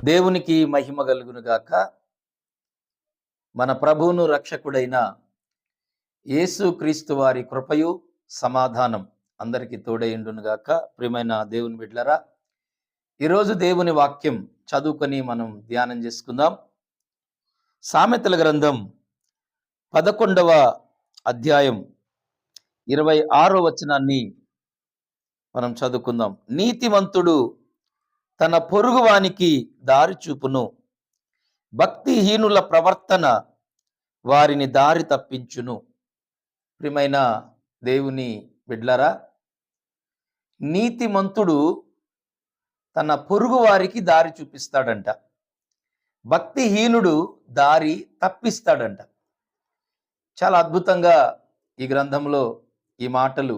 దేవునికి మహిమ కలుగును గాక. మన ప్రభువును రక్షకుడైన యేసుక్రీస్తు వారి కృపయు సమాధానం అందరికీ తోడైండును గాక. ప్రియమైన దేవుని బిడ్డలారా, ఈరోజు దేవుని వాక్యం చదువుకొని మనం ధ్యానం చేసుకుందాం. సామెతల గ్రంథం 11వ అధ్యాయం 26వ వచనాన్ని మనం చదువుకుందాం. నీతిమంతుడు తన పొరుగువానికి దారి చూపును, భక్తిహీనుల ప్రవర్తన వారిని దారి తప్పించును. ప్రియమైన దేవుని బిడ్డలారా, నీతిమంతుడు తన పొరుగు వారికి దారి చూపిస్తాడంట, భక్తిహీనుడు దారి తప్పిస్తాడంట. చాలా అద్భుతంగా ఈ గ్రంథంలో ఈ మాటలు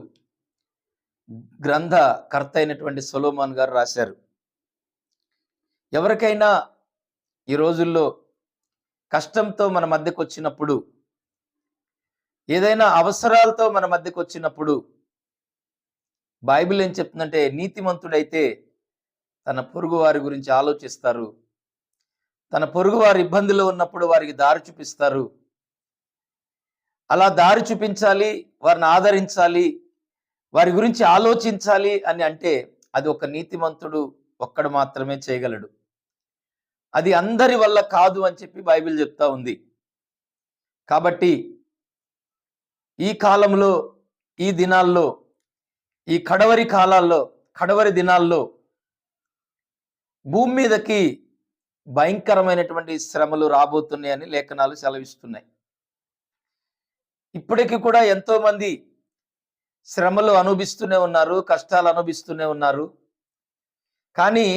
గ్రంథకర్త అయినటువంటి సొలొమోన్ గారు రాశారు. ఎవరికైనా ఈ రోజుల్లో కష్టంతో మన మధ్యకు వచ్చినప్పుడు, ఏదైనా అవసరాలతో మన మధ్యకు వచ్చినప్పుడు, బైబిల్ ఏం చెప్తుందంటే, నీతిమంతుడైతే తన పొరుగు వారి గురించి ఆలోచిస్తారు, తన పొరుగు వారి ఇబ్బందులు ఉన్నప్పుడు వారికి దారి చూపిస్తారు. అలా దారి చూపించాలి, వారిని ఆదరించాలి, వారి గురించి ఆలోచించాలి అని అంటే అది ఒక నీతిమంతుడు ఒక్కడు మాత్రమే చేయగలడు. అది అందరి వల్ల కాదు అని చెప్పి బైబిల్ చెప్తా ఉంది. కాబట్టి ఈ కాలంలో, ఈ దినాల్లో, ఈ కడవరి కాలాల్లో, కడవరి దినాల్లో భూమి మీదకి భయంకరమైనటువంటి శ్రమలు రాబోతున్నాయని లేఖనాలు సెలవిస్తున్నాయి. ఇప్పటికీ కూడా ఎంతో మంది శ్రమలు అనుభవిస్తూనే ఉన్నారు, కష్టాలు అనుభవిస్తూనే ఉన్నారు. కానీ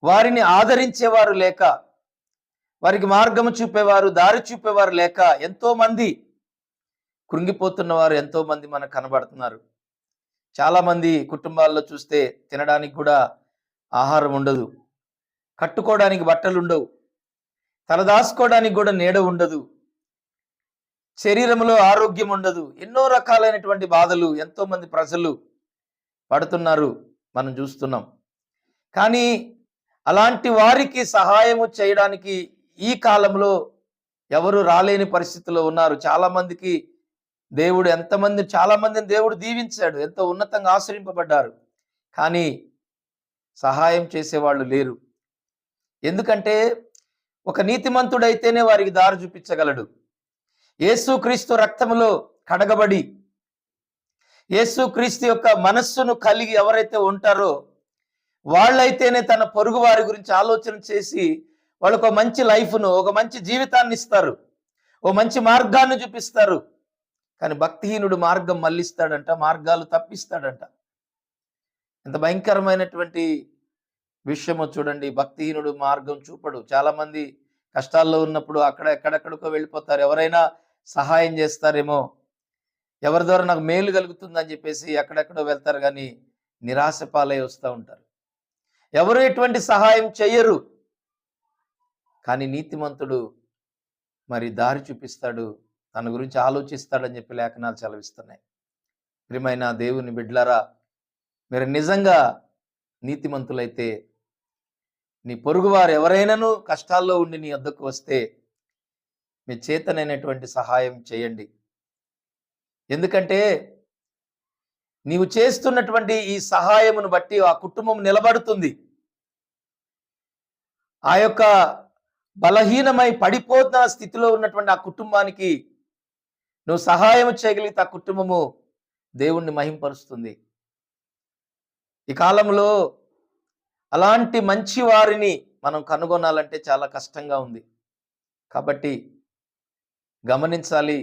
వారిని ఆదరించేవారు లేక, వారికి మార్గము చూపేవారు, దారి చూపేవారు లేక ఎంతో మంది కృంగిపోతున్న వారు ఎంతో మంది మనకు కనబడుతున్నారు. చాలా మంది కుటుంబాల్లో చూస్తే తినడానికి కూడా ఆహారం ఉండదు, కట్టుకోవడానికి బట్టలు ఉండవు, తలదాసుకోవడానికి కూడా నీడ ఉండదు, శరీరంలో ఆరోగ్యం ఉండదు. ఎన్నో రకాలైనటువంటి బాధలు ఎంతో మంది ప్రజలు పడుతున్నారు, మనం చూస్తున్నాం. కానీ అలాంటి వారికి సహాయము చేయడానికి ఈ కాలంలో ఎవరు రాలేని పరిస్థితిలో ఉన్నారు. చాలా మందికి దేవుడు చాలా మందిని దేవుడు దీవించాడు, ఎంతో ఉన్నతంగా ఆశ్రయింపబడ్డారు. కానీ సహాయం చేసేవాళ్ళు లేరు. ఎందుకంటే ఒక నీతిమంతుడైతేనే వారికి దారి చూపించగలడు. యేసుక్రీస్తు రక్తములో కడగబడి, యేసుక్రీస్తు యొక్క మనస్సును కలిగి ఎవరైతే ఉంటారో వాళ్ళైతేనే తన పొరుగు వారి గురించి ఆలోచన చేసి వాళ్ళకు ఒక మంచి లైఫ్ను, ఒక మంచి జీవితాన్ని ఇస్తారు, ఓ మంచి మార్గాన్ని చూపిస్తారు. కానీ భక్తిహీనుడు మార్గం మళ్ళిస్తాడంట, మార్గాలు తప్పిస్తాడంట. ఎంత భయంకరమైనటువంటి విషయమో చూడండి. భక్తిహీనుడు మార్గం చూపడు. చాలా మంది కష్టాల్లో ఉన్నప్పుడు ఎక్కడెక్కడికో వెళ్ళిపోతారు. ఎవరైనా సహాయం చేస్తారేమో, ఎవరి ద్వారా నాకు మేలు కలుగుతుందని చెప్పేసి ఎక్కడెక్కడో వెళ్తారు, కానీ నిరాశ పాలై వస్తూ ఉంటారు. ఎవరు ఎటువంటి సహాయం చెయ్యరు. కానీ నీతిమంతుడు మరి దారి చూపిస్తాడు, తన గురించి ఆలోచిస్తాడని చెప్పి లేఖనాలు సెలవిస్తున్నాయి. ప్రియమైన దేవుని బిడ్డలారా, మీరు నిజంగా నీతిమంతులైతే నీ పొరుగువారు ఎవరైనాను కష్టాల్లో ఉండి నీ వద్దకు వస్తే మీ చేతనైనటువంటి సహాయం చేయండి. ఎందుకంటే నీవు చేస్తున్నటువంటి ఈ సహాయమును బట్టి ఆ కుటుంబం నిలబడుతుంది. ఆ యొక్క బలహీనమై పడిపోతున్న స్థితిలో ఉన్నటువంటి ఆ కుటుంబానికి నువ్వు సహాయం చేయగలిగితే ఆ కుటుంబము దేవుణ్ణి మహింపరుస్తుంది. ఈ కాలంలో అలాంటి మంచి వారిని మనం కనుగొనాలంటే చాలా కష్టంగా ఉంది. కాబట్టి గమనించాలి.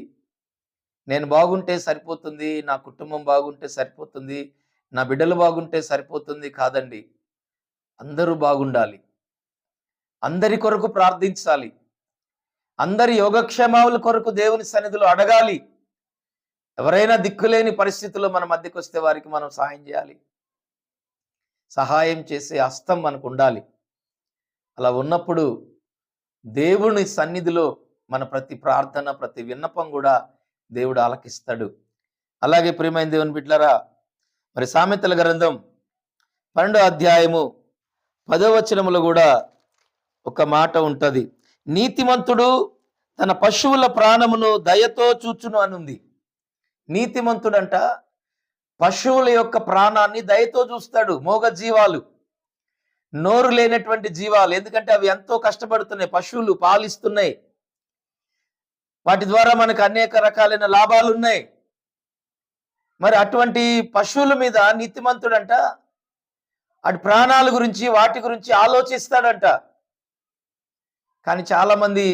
నేను బాగుంటే సరిపోతుంది, నా కుటుంబం బాగుంటే సరిపోతుంది, నా బిడ్డలు బాగుంటే సరిపోతుంది కాదండి. అందరూ బాగుండాలి, అందరి కొరకు ప్రార్థించాలి, అందరి యోగక్షేమాల కొరకు దేవుని సన్నిధిలో అడగాలి. ఎవరైనా దిక్కులేని పరిస్థితుల్లో మన మధ్యకు వస్తే వారికి మనం సహాయం చేయాలి. సహాయం చేసే హస్తం మనకు ఉండాలి. అలా ఉన్నప్పుడు దేవుని సన్నిధిలో మన ప్రతి ప్రార్థన, ప్రతి విన్నపం కూడా దేవుడు ఆలకిస్తాడు. అలాగే ప్రియమైన దేవుని బిడ్డలారా, మరి సామెతల గ్రంథం 12వ అధ్యాయము 10వ వచనములో కూడా ఒక మాట ఉంటది, నీతిమంతుడు తన పశువుల ప్రాణమును దయతో చూచును అనుంది. నీతిమంతుడంట పశువుల యొక్క ప్రాణాన్ని దయతో చూస్తాడు. మోగ జీవాలు, నోరు లేనటువంటి జీవాలు, ఎందుకంటే అవి ఎంతో కష్టపడుతున్నాయి. పశువులు పాలిస్తున్నాయి, వాటి ద్వారా మనకు అనేక రకాలైన లాభాలు ఉన్నాయి. మరి అటువంటి పశువుల మీద నీతిమంతుడంట అటు ప్రాణాల గురించి వాటి గురించి ఆలోచిస్తాడంట. కానీ చాలా మంది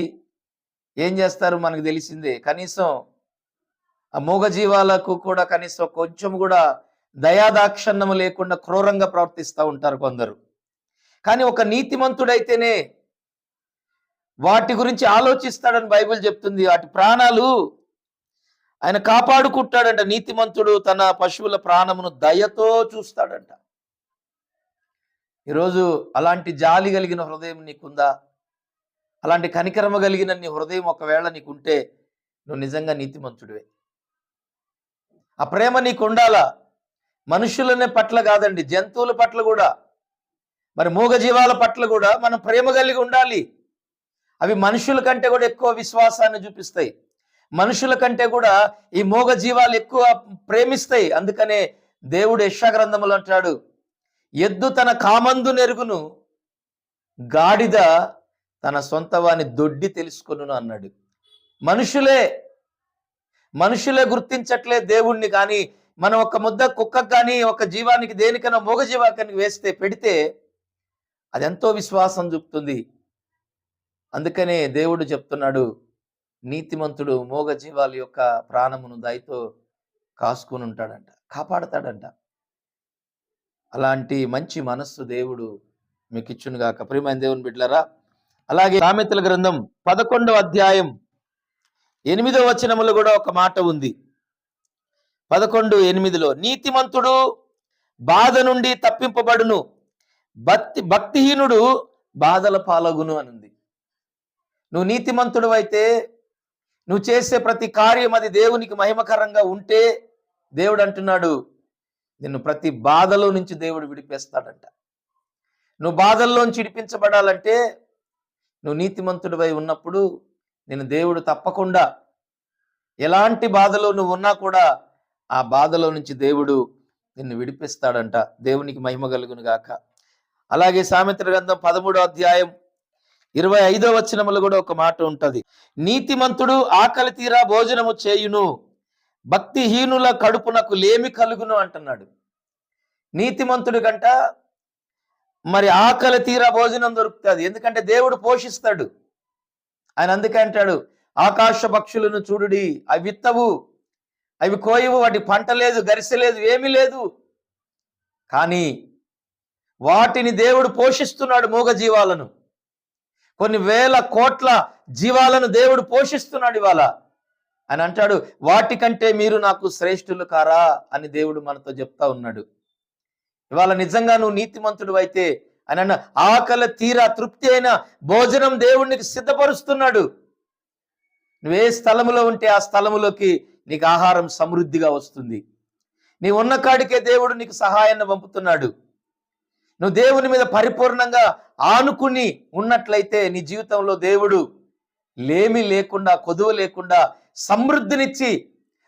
ఏం చేస్తారు మనకు తెలిసిందే, కనీసం ఆ మూగజీవాలకు కూడా కనీసం కొంచెం కూడా దయాదాక్షణ్యము లేకుండా క్రూరంగా ప్రవర్తిస్తూ ఉంటారు కొందరు. కానీ ఒక నీతిమంతుడైతేనే వాటి గురించి ఆలోచిస్తాడని బైబిల్ చెప్తుంది. వాటి ప్రాణాలు ఆయన కాపాడుకుంటాడంట. నీతిమంతుడు తన పశువుల ప్రాణమును దయతో చూస్తాడంట. ఈరోజు అలాంటి జాలి కలిగిన హృదయం నీకుందా? అలాంటి కనికరమ కలిగిన నీ హృదయం ఒకవేళ నీకుంటే నువ్వు నిజంగా నీతిమంతుడివే. ఆ ప్రేమ నీకు ఉండాలా, మనుషులనే పట్ల కాదండి, జంతువుల పట్ల కూడా, మరి మూగజీవాల పట్ల కూడా మనం ప్రేమ కలిగి ఉండాలి. అవి మనుషుల కంటే కూడా ఎక్కువ విశ్వాసాన్ని చూపిస్తాయి. మనుషుల కంటే కూడా ఈ మూగజీవాలు ఎక్కువ ప్రేమిస్తాయి. అందుకనే దేవుడు యెషయా గ్రంథములో అంటాడు, ఎద్దు తన కామందు నెరుగును, గాడిద తన సొంత వాని దొడ్డి తెలుసుకొనును అన్నాడు. మనుషులే గుర్తించట్లే దేవుణ్ణి. కానీ మనం ఒక ముద్ద కుక్కకు కానీ ఒక జీవానికి దేనికైనా మూగజీవానికి వేస్తే పెడితే అది ఎంతో విశ్వాసం చూపుతుంది. అందుకనే దేవుడు చెప్తున్నాడు, నీతిమంతుడు మూగజీవాల యొక్క ప్రాణమును దయతో కాసుకుని ఉంటాడంట, కాపాడతాడంట. అలాంటి మంచి మనస్సు దేవుడు మీకు ఇచ్చునుగాక. ప్రియమైన దేవుని బిడ్డలారా, అలాగే సామెతల గ్రంథం 11వ అధ్యాయం 8వ వచనములో కూడా ఒక మాట ఉంది. 11:8 నీతిమంతుడు బాధ నుండి తప్పింపబడును, భక్తిహీనుడు బాధల పాలగును అని ఉంది. నువ్వు నీతిమంతుడు అయితే నువ్వు చేసే ప్రతి కార్యం అది దేవునికి మహిమకరంగా ఉంటే దేవుడు అంటున్నాడు, నిన్ను ప్రతి బాధలో నుంచి దేవుడు విడిపేస్తాడంట. నువ్వు బాధల్లోంచి విడిపించబడాలంటే నువ్వు నీతిమంతుడివై ఉన్నప్పుడు నిన్ను దేవుడు తప్పకుండా, ఎలాంటి బాధలో నువ్వు ఉన్నా కూడా ఆ బాధలో నుంచి దేవుడు నిన్ను విడిపిస్తాడంట. దేవునికి మహిమ కలుగును గాక. అలాగే సామెతల గ్రంథం 13వ అధ్యాయం 25వ వచనములో కూడా ఒక మాట ఉంటది, నీతిమంతుడు ఆకలి తీరా భోజనము చేయును, భక్తిహీనుల కడుపునకు లేమి కలుగును అంటున్నాడు. నీతిమంతుడి కంట మరి ఆకలి తీరా భోజనం దొరుకుతుంది, ఎందుకంటే దేవుడు పోషిస్తాడు. ఆయన అందుకే అంటాడు, ఆకాశ పక్షులను చూడుడి, అవి విత్తవు, అవి కోయవు, వాటి పంట లేదు, గరిసె లేదు, ఏమీ లేదు, కానీ వాటిని దేవుడు పోషిస్తున్నాడు. మూగజీవాలను, కొన్ని వేల కోట్ల జీవాలను దేవుడు పోషిస్తున్నాడు. ఇవాళ అని అంటాడు, వాటికంటే మీరు నాకు శ్రేష్ఠులు కారా అని దేవుడు మనతో చెప్తా ఉన్నాడు. ఇవాళ నిజంగా నువ్వు నీతిమంతుడు అయితే ఆయన ఆకలి తీరా తృప్తి అయిన భోజనం దేవుడికి సిద్ధపరుస్తున్నాడు. నువ్వే స్థలములో ఉంటే ఆ స్థలములోకి నీకు ఆహారం సమృద్ధిగా వస్తుంది. నీ ఉన్న కాడికే దేవుడు నీకు సహాయాన్ని పంపుతున్నాడు. నువ్వు దేవుని మీద పరిపూర్ణంగా ఆనుకుని ఉన్నట్లయితే నీ జీవితంలో దేవుడు లేమి లేకుండా, కొదువ లేకుండా సమృద్ధినిచ్చి,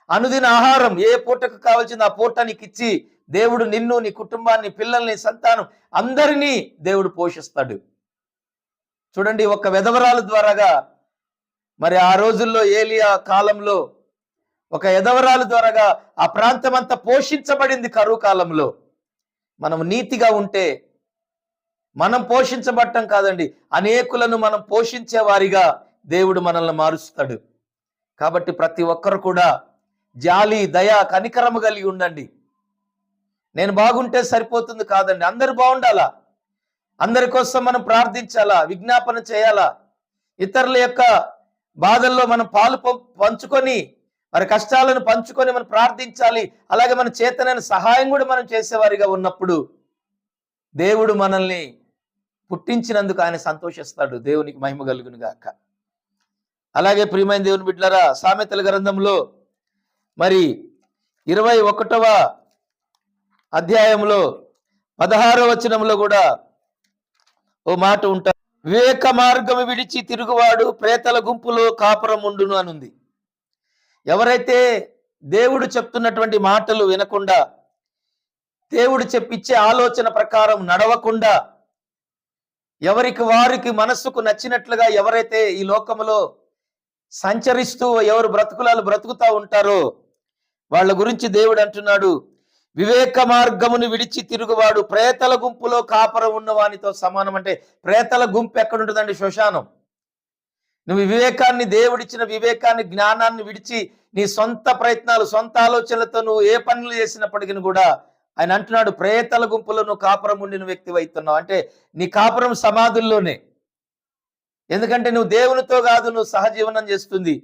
అనుదిన ఆహారం ఏ పూటకు కావాల్సింది ఆ పూట నీకు ఇచ్చి దేవుడు నిన్ను, నీ కుటుంబాన్ని, పిల్లల్ని, సంతానం అందరినీ దేవుడు పోషిస్తాడు. చూడండి, ఒక విధవరాలు ద్వారాగా, మరి ఆ రోజుల్లో ఏలియా కాలంలో ఒక విధవరాలు ద్వారాగా ఆ ప్రాంతం అంతా పోషించబడింది. కరువు కాలంలో మనం నీతిగా ఉంటే మనం పోషించబడటం కాదండి, అనేకులను మనం పోషించే వారిగా దేవుడు మనల్ని మారుస్తాడు. కాబట్టి ప్రతి ఒక్కరు కూడా జాలి, దయ, కనికరము కలిగి ఉండండి. నేను బాగుంటే సరిపోతుంది కాదండి, అందరూ బాగుండాలా, అందరి కోసం మనం ప్రార్థించాలా, విజ్ఞాపన చేయాలా, ఇతరుల యొక్క బాధల్లో మనం పాలు పంచుకొని, మరి కష్టాలను పంచుకొని మనం ప్రార్థించాలి. అలాగే మన చేతనైన సహాయం కూడా మనం చేసేవారిగా ఉన్నప్పుడు దేవుడు మనల్ని పుట్టించినందుకు ఆయన సంతోషిస్తాడు. దేవునికి మహిమ కలుగును గాక. అలాగే ప్రియమైన దేవుని బిడ్డలారా, సామెతల గ్రంథంలో మరి 21వ అధ్యాయంలో 16వ వచనంలో కూడా ఓ మాట ఉంటుంది. వివేక మార్గము విడిచి తిరుగువాడు ప్రేతల గుంపులో కాపురం ఉండును అనుంది. ఎవరైతే దేవుడు చెప్తున్నటువంటి మాటలు వినకుండా, దేవుడు చెప్పిచ్చే ఆలోచన ప్రకారం నడవకుండా, ఎవరికి వారికి మనస్సుకు నచ్చినట్లుగా ఎవరైతే ఈ లోకములో సంచరిస్తూ ఎవరు బ్రతుకులాలు బ్రతుకుతా ఉంటారో వాళ్ళ గురించి దేవుడు అంటున్నాడు, వివేక మార్గమును విడిచి తిరుగువాడు ప్రేతల గుంపులో కాపురం ఉన్నవానితో సమానం. అంటే ప్రేతల గుంపు ఎక్కడుంటుందండి? శ్మశానం. నువ్వు వివేకాన్ని, దేవుడిచ్చిన వివేకాన్ని, జ్ఞానాన్ని విడిచి నీ సొంత ప్రయత్నాలు, సొంత ఆలోచనలతో నువ్వు ఏ పనులు చేసినప్పటికీ కూడా ఆయన అంటున్నాడు, ప్రేతల గుంపులో నువ్వు కాపురం ఉండిన వ్యక్తి అవుతున్నావు. అంటే నీ కాపురం సమాధుల్లోనే. ఎందుకంటే నువ్వు దేవునితో కాదు నువ్వు సహజీవనం చేస్తుంది,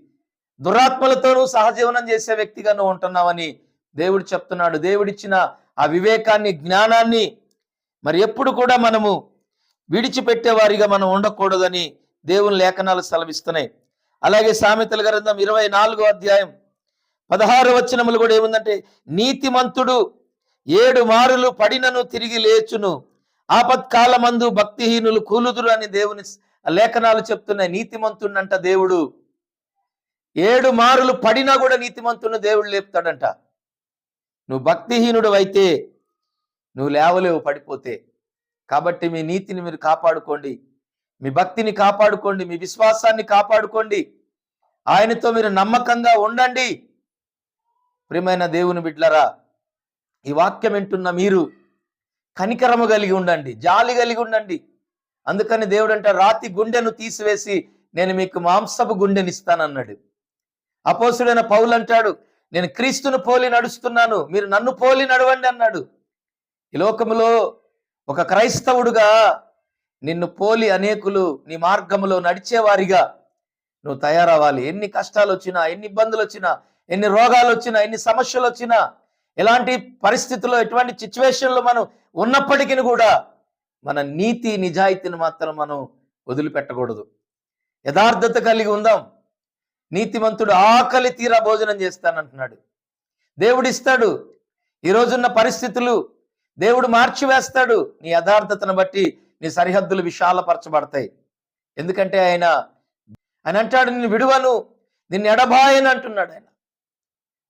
దురాత్మలతో నువ్వు సహజీవనం చేసే వ్యక్తిగా నువ్వు ఉంటున్నావని దేవుడు చెప్తున్నాడు. దేవుడిచ్చిన ఆ వివేకాన్ని, జ్ఞానాన్ని మరి ఎప్పుడు కూడా మనము విడిచిపెట్టే వారిగా మనం ఉండకూడదని దేవుని లేఖనాలు సెలవిస్తున్నాయి. అలాగే సామెతల గ్రంథం 24వ అధ్యాయం 16వ వచనములు కూడా ఏముందంటే, నీతిమంతుడు 7 మారులు పడినను తిరిగి లేచును, ఆపత్కాలమందు భక్తిహీనులు కూలుదురు అని దేవుని లేఖనాలు చెప్తున్నాయి. నీతిమంతుడంట దేవుడు 7 మారులు పడినా కూడా నీతిమంతుడిని దేవుడు లేపుతాడంట. నువ్వు భక్తిహీనుడు అయితే నువ్వు లేవలేవు పడిపోతే. కాబట్టి మీ నీతిని మీరు కాపాడుకోండి, మీ భక్తిని కాపాడుకోండి, మీ విశ్వాసాన్ని కాపాడుకోండి, ఆయనతో మీరు నమ్మకంగా ఉండండి. ప్రియమైన దేవుని బిడ్డలారా, ఈ వాక్యం వింటున్న మీరు కనికరము కలిగి ఉండండి, జాలి కలిగి ఉండండి. అందుకని దేవుడు అంట, రాతి గుండెను తీసివేసి నేను మీకు మాంసపు గుండెనిస్తానన్నాడు. అపోస్తుడైన పౌలు అంటాడు, నేను క్రీస్తును పోలి నడుస్తున్నాను, మీరు నన్ను పోలి నడవండి అన్నాడు. ఈ లోకములో ఒక క్రైస్తవుడుగా నిన్ను పోలి అనేకులు నీ మార్గములో నడిచేవారిగా నువ్వు తయారవ్వాలి. ఎన్ని కష్టాలు వచ్చినా, ఎన్ని ఇబ్బందులు వచ్చినా, ఎన్ని రోగాలు వచ్చినా, ఎన్ని సమస్యలు వచ్చినా, ఎలాంటి పరిస్థితుల్లో, ఎటువంటి సిచ్యువేషన్లో మనం ఉన్నప్పటికీ కూడా మన నీతి నిజాయితీని మాత్రం మనం వదిలిపెట్టకూడదు. యథార్థత కలిగి ఉందాం. నీతిమంతుడు ఆకలి తీరా భోజనం చేస్తానంటున్నాడు. దేవుడు ఇస్తాడు. ఈ రోజున్న పరిస్థితులు దేవుడు మార్చివేస్తాడు. నీ యథార్థతను బట్టి నీ సరిహద్దులు విశాలపరచబడతాయి. ఎందుకంటే ఆయన అంటాడు, నిన్ను విడువను, నిన్ను ఎడబాయను అంటున్నాడు ఆయన.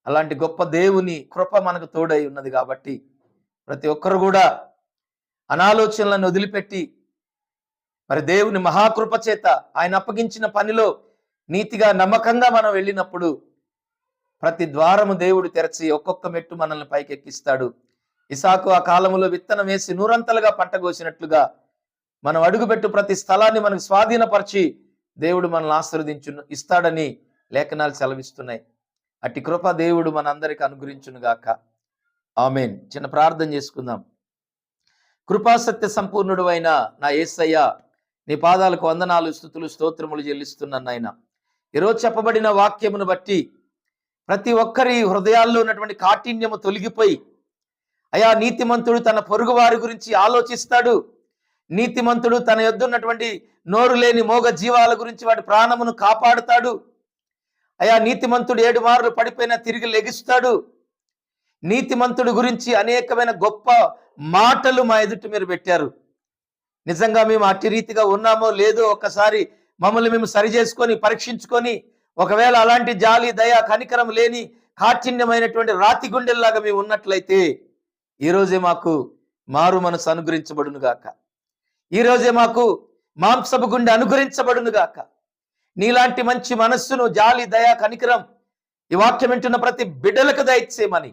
అలాంటి గొప్ప దేవుని కృప మనకు తోడై ఉన్నది కాబట్టి ప్రతి ఒక్కరు కూడా అనాలోచనలను వదిలిపెట్టి మరి దేవుని మహాకృప చేత ఆయన అప్పగించిన పనిలో నీతిగా, నమ్మకంగా మనం వెళ్ళినప్పుడు ప్రతి ద్వారము దేవుడు తెరచి ఒక్కొక్క మెట్టు మనల్ని పైకెక్కిస్తాడు. ఇసాకు ఆ కాలములో విత్తనం వేసి 100 పంట కోసినట్లుగా మనం అడుగుపెట్టు ప్రతి స్థలాన్ని మనకు స్వాధీనపరిచి దేవుడు మనల్ని ఆశీర్వదించు ఇస్తాడని లేఖనాలు సెలవిస్తున్నాయి. అట్టి కృప దేవుడు మనందరికి అనుగ్రహించును గాక. ఆమేన్. చిన్న ప్రార్థన చేసుకుందాం. కృపాసత్య సంపూర్ణుడు అయిన నా యేసయ్య, నీ పాదాలకు వందనాలు, స్తుతులు, స్తోత్రములు చెల్లిస్తున్నాను నాయన. ఈరోజు చెప్పబడిన వాక్యమును బట్టి ప్రతి ఒక్కరి హృదయాల్లో ఉన్నటువంటి కాఠిన్యము తొలగిపోయి, అయా నీతిమంతుడు తన పొరుగు వారి గురించి ఆలోచిస్తాడు. నీతిమంతుడు తన యొద్ద ఉన్నటువంటి నోరు లేని మోగ జీవాల గురించి వాటి ప్రాణమును కాపాడుతాడు. అయా నీతిమంతుడు 7 మార్లు పడిపోయినా తిరిగి లెగిస్తాడు. నీతిమంతుడు గురించి అనేకమైన గొప్ప మాటలు మా ఎదుట మీరు పెట్టారు. నిజంగా మేము అట్టి రీతిగా ఉన్నామో లేదో ఒక్కసారి మమ్మల్ని మేము సరి చేసుకొని పరీక్షించుకొని, ఒకవేళ అలాంటి జాలి, దయ, కనికరం లేని కాఠిన్యమైనటువంటి రాతి గుండెల్లాగా మేము ఉన్నట్లయితే ఈరోజే మాకు మారు మనసు అనుగ్రహించబడును గాక. ఈరోజే మాకు మాంసపు గుండె అనుగ్రహించబడును గాక. నీలాంటి మంచి మనస్సును, జాలి, దయ, కనికరం ఈ వాక్యం వింటున్న ప్రతి బిడ్డలకు దయచేయమని,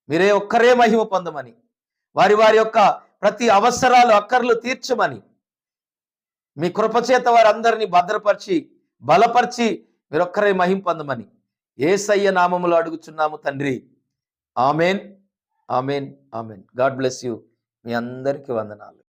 మీరే ఒక్కరే మహిమ పొందమని, వారి వారి యొక్క ప్రతి అవసరాలు, అక్కర్లు తీర్చమని, మీ కృపచేత వారందరినీ భద్రపరిచి బలపరిచి మీరొక్కరే మహిమ పొందమని యేసయ్య నామములో అడుగుచున్నాము తండ్రి. Amen, amen, amen. God bless you. మీ అందరికీ వందనాలు.